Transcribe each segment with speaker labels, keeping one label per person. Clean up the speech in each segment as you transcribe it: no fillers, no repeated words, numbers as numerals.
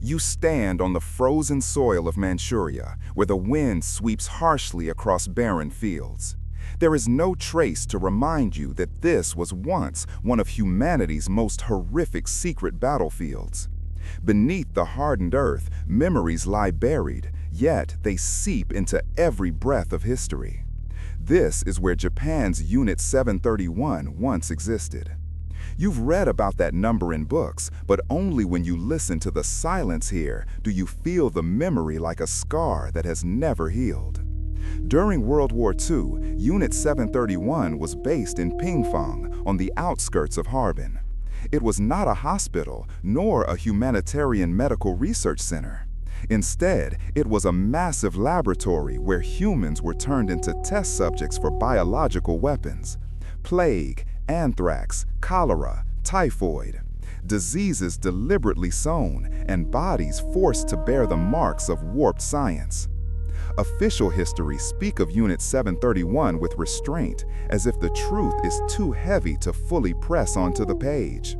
Speaker 1: You stand on the frozen soil of Manchuria, where the wind sweeps harshly across barren fields. There is no trace to remind you that this was once one of humanity's most horrific secret battlefields. Beneath the hardened earth, memories lie buried, yet they seep into every breath of history. This is where Japan's Unit 731 once existed. You've read about that number in books, but only when you listen to the silence here do you feel the memory like a scar that has never healed. During World War II, Unit 731 was based in Pingfang, on the outskirts of Harbin. It was not a hospital, nor a humanitarian medical research center. Instead, it was a massive laboratory where humans were turned into test subjects for biological weapons. Plague, anthrax, cholera, typhoid. Diseases deliberately sown, and bodies forced to bear the marks of warped science. Official histories speak of Unit 731 with restraint, as if the truth is too heavy to fully press onto the page.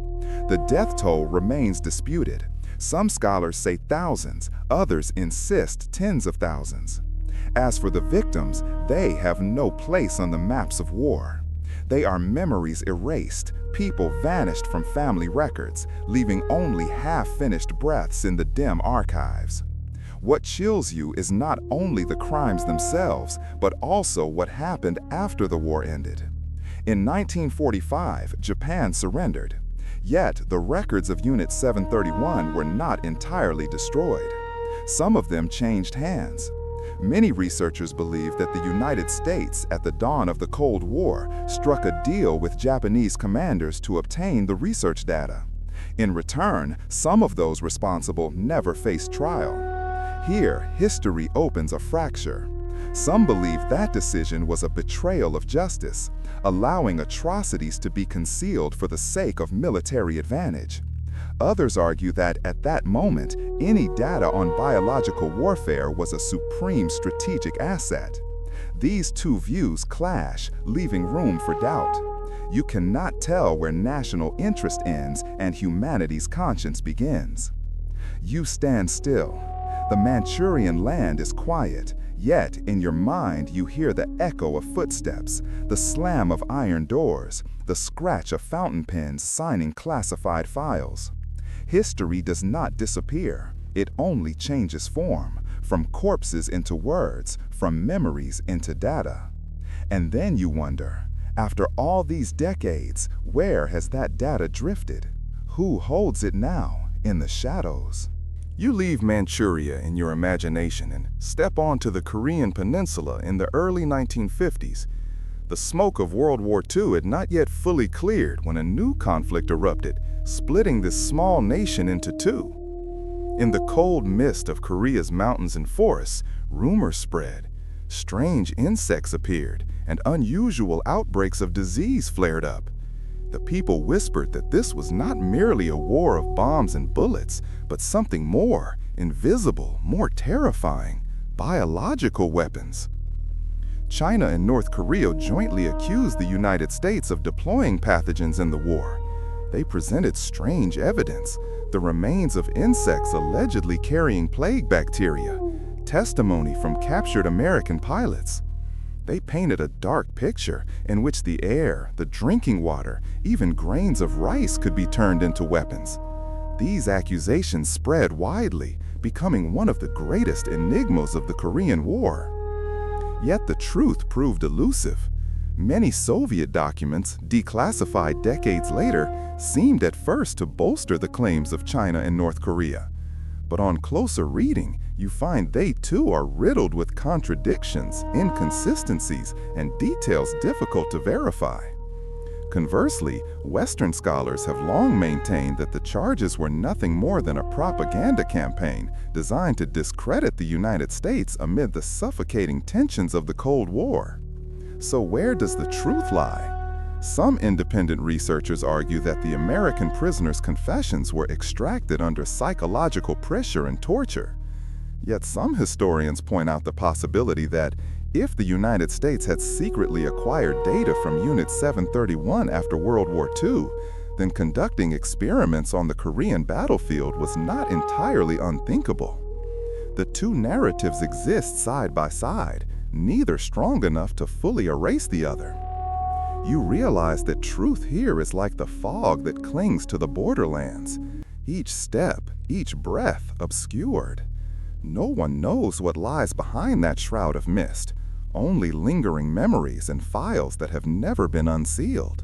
Speaker 1: The death toll remains disputed. Some scholars say thousands, others insist tens of thousands. As for the victims, they have no place on the maps of war. They are memories erased, people vanished from family records, leaving only half-finished breaths in the dim archives. What chills you is not only the crimes themselves, but also what happened after the war ended. In 1945, Japan surrendered. Yet, the records of Unit 731 were not entirely destroyed. Some of them changed hands. Many researchers believe that the United States, at the dawn of the Cold War, struck a deal with Japanese commanders to obtain the research data. In return, some of those responsible never faced trial. Here, history opens a fracture. Some believe that decision was a betrayal of justice, allowing atrocities to be concealed for the sake of military advantage. Others argue that at that moment, any data on biological warfare was a supreme strategic asset. These two views clash, leaving room for doubt. You cannot tell where national interest ends and humanity's conscience begins. You stand still. The Manchurian land is quiet, yet in your mind you hear the echo of footsteps, the slam of iron doors, the scratch of fountain pens signing classified files. History does not disappear, it only changes form, from corpses into words, from memories into data. And then you wonder, after all these decades, where has that data drifted? Who holds it now, in the shadows? You leave Manchuria in your imagination and step onto the Korean Peninsula in the early 1950s. The smoke of World War II had not yet fully cleared when a new conflict erupted, splitting this small nation into two. In the cold mist of Korea's mountains and forests, rumors spread. Strange insects appeared, and unusual outbreaks of disease flared up. The people whispered that this was not merely a war of bombs and bullets, but something more, invisible, more terrifying, biological weapons. China and North Korea jointly accused the United States of deploying pathogens in the war. They presented strange evidence, the remains of insects allegedly carrying plague bacteria, testimony from captured American pilots. They painted a dark picture in which the air, the drinking water, even grains of rice could be turned into weapons. These accusations spread widely, becoming one of the greatest enigmas of the Korean War. Yet the truth proved elusive. Many Soviet documents, declassified decades later, seemed at first to bolster the claims of China and North Korea. But on closer reading, you find they too are riddled with contradictions, inconsistencies, and details difficult to verify. Conversely, Western scholars have long maintained that the charges were nothing more than a propaganda campaign designed to discredit the United States amid the suffocating tensions of the Cold War. So where does the truth lie? Some independent researchers argue that the American prisoners' confessions were extracted under psychological pressure and torture. Yet some historians point out the possibility that if the United States had secretly acquired data from Unit 731 after World War II, then conducting experiments on the Korean battlefield was not entirely unthinkable. The two narratives exist side by side, neither strong enough to fully erase the other. You realize that truth here is like the fog that clings to the borderlands, each step, each breath obscured. No one knows what lies behind that shroud of mist, only lingering memories and files that have never been unsealed.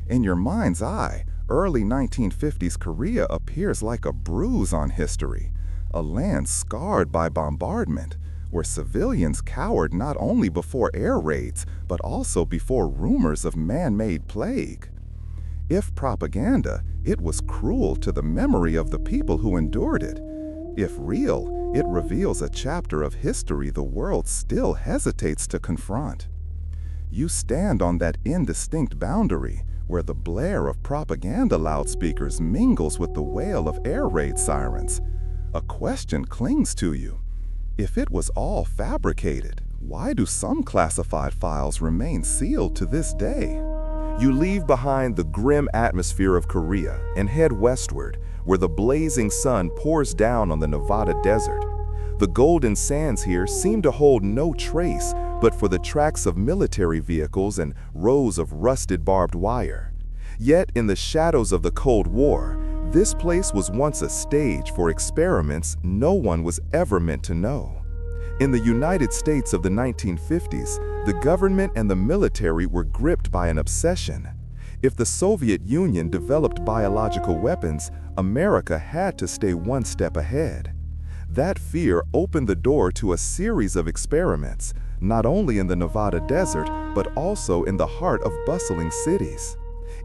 Speaker 1: In your mind's eye, early 1950s Korea appears like a bruise on history, a land scarred by bombardment, where civilians cowered not only before air raids, but also before rumors of man-made plague. If propaganda, it was cruel to the memory of the people who endured it. If real, it reveals a chapter of history the world still hesitates to confront. You stand on that indistinct boundary, where the blare of propaganda loudspeakers mingles with the wail of air raid sirens. A question clings to you. If it was all fabricated, why do some classified files remain sealed to this day?
Speaker 2: You leave behind the grim atmosphere of Korea and head westward, where the blazing sun pours down on the Nevada desert. The golden sands here seem to hold no trace but for the tracks of military vehicles and rows of rusted barbed wire. Yet in the shadows of the Cold War, this place was once a stage for experiments no one was ever meant to know. In the United States of the 1950s, the government and the military were gripped by an obsession. If the Soviet Union developed biological weapons, America had to stay one step ahead. That fear opened the door to a series of experiments, not only in the Nevada desert, but also in the heart of bustling cities.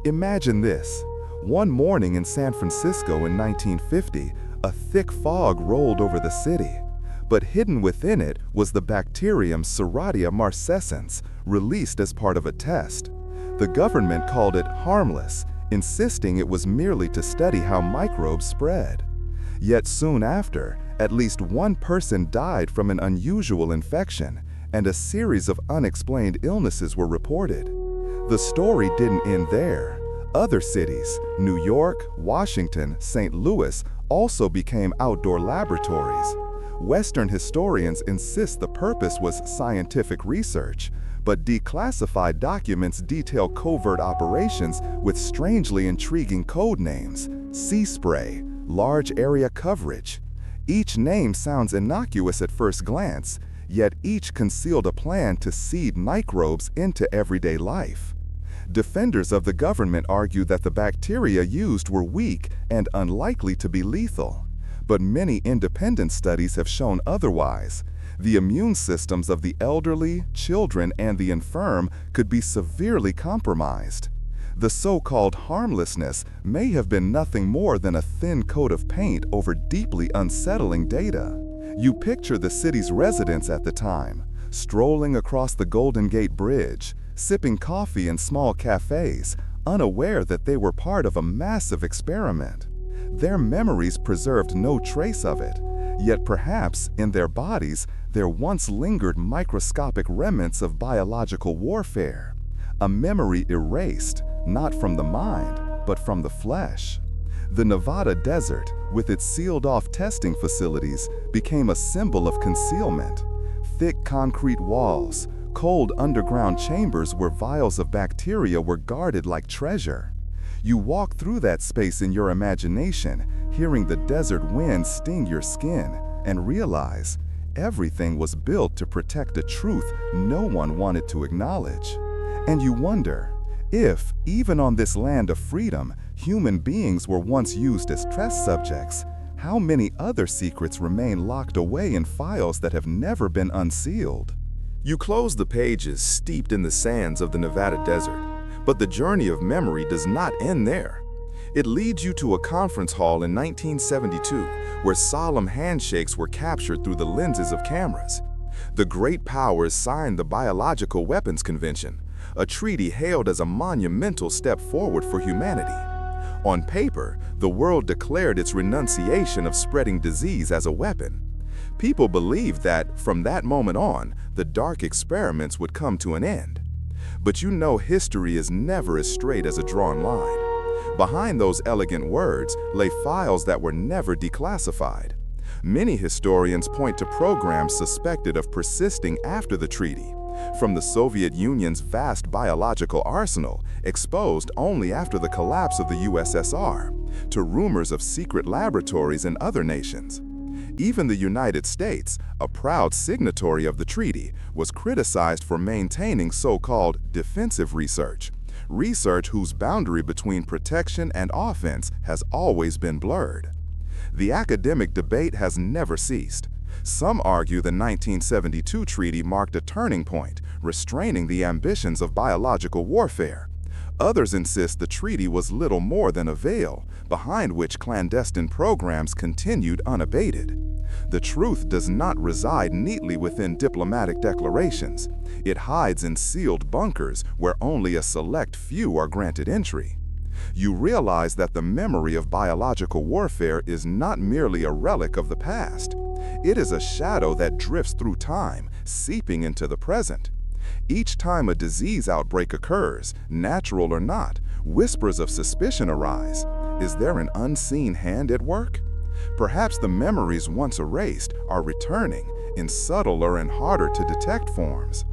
Speaker 2: Imagine this. One morning in San Francisco in 1950, a thick fog rolled over the city. But hidden within it was the bacterium Serratia marcescens, released as part of a test. The government called it harmless, insisting it was merely to study how microbes spread. Yet soon after, at least one person died from an unusual infection, and a series of unexplained illnesses were reported. The story didn't end there. Other cities, New York, Washington, St. Louis, also became outdoor laboratories. Western historians insist the purpose was scientific research, but declassified documents detail covert operations with strangely intriguing code names: sea spray, large area coverage. Each name sounds innocuous at first glance, yet each concealed a plan to seed microbes into everyday life. Defenders of the government argue that the bacteria used were weak and unlikely to be lethal. But many independent studies have shown otherwise. The immune systems of the elderly, children, and the infirm could be severely compromised. The so-called harmlessness may have been nothing more than a thin coat of paint over deeply unsettling data. You picture the city's residents at the time, strolling across the Golden Gate Bridge, sipping coffee in small cafes, unaware that they were part of a massive experiment. Their memories preserved no trace of it, yet perhaps in their bodies there once lingered microscopic remnants of biological warfare, a memory erased, not from the mind, but from the flesh. The Nevada desert, with its sealed-off testing facilities, became a symbol of concealment. Thick concrete walls, cold underground chambers where vials of bacteria were guarded like treasure. You walk through that space in your imagination, hearing the desert wind sting your skin, and realize everything was built to protect a truth no one wanted to acknowledge. And you wonder, if, even on this land of freedom, human beings were once used as test subjects, how many other secrets remain locked away in files that have never been unsealed? You close the pages steeped in the sands of the Nevada desert, but the journey of memory does not end there. It leads you to a conference hall in 1972, where solemn handshakes were captured through the lenses of cameras. The great powers signed the Biological Weapons Convention, a treaty hailed as a monumental step forward for humanity. On paper, the world declared its renunciation of spreading disease as a weapon. People believed that, from that moment on, the dark experiments would come to an end. But you know history is never as straight as a drawn line.
Speaker 1: Behind those elegant words lay files that were never declassified. Many historians point to programs suspected of persisting after the treaty, from the Soviet Union's vast biological arsenal, exposed only after the collapse of the USSR, to rumors of secret laboratories in other nations. Even the United States, a proud signatory of the treaty, was criticized for maintaining so-called defensive research whose boundary between protection and offense has always been blurred. The academic debate has never ceased. Some argue the 1972 treaty marked a turning point, restraining the ambitions of biological warfare. Others insist the treaty was little more than a veil, behind which clandestine programs continued unabated. The truth does not reside neatly within diplomatic declarations. It hides in sealed bunkers where only a select few are granted entry. You realize that the memory of biological warfare is not merely a relic of the past. It is a shadow that drifts through time, seeping into the present. Each time a disease outbreak occurs, natural or not, whispers of suspicion arise. Is there an unseen hand at work? Perhaps the memories once erased are returning in subtler and harder to detect forms.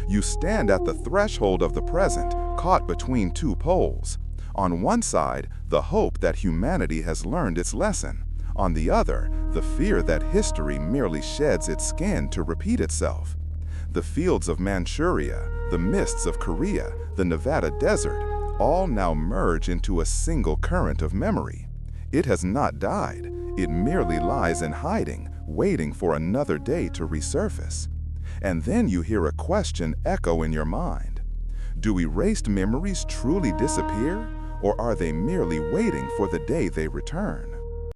Speaker 1: You stand at the threshold of the present, caught between two poles. On one side, the hope that humanity has learned its lesson. On the other, the fear that history merely sheds its skin to repeat itself. The fields of Manchuria, the mists of Korea, the Nevada desert, all now merge into a single current of memory. It has not died. It merely lies in hiding, waiting for another day to resurface. And then you hear a question echo in your mind. Do erased memories truly disappear, or are they merely waiting for the day they return?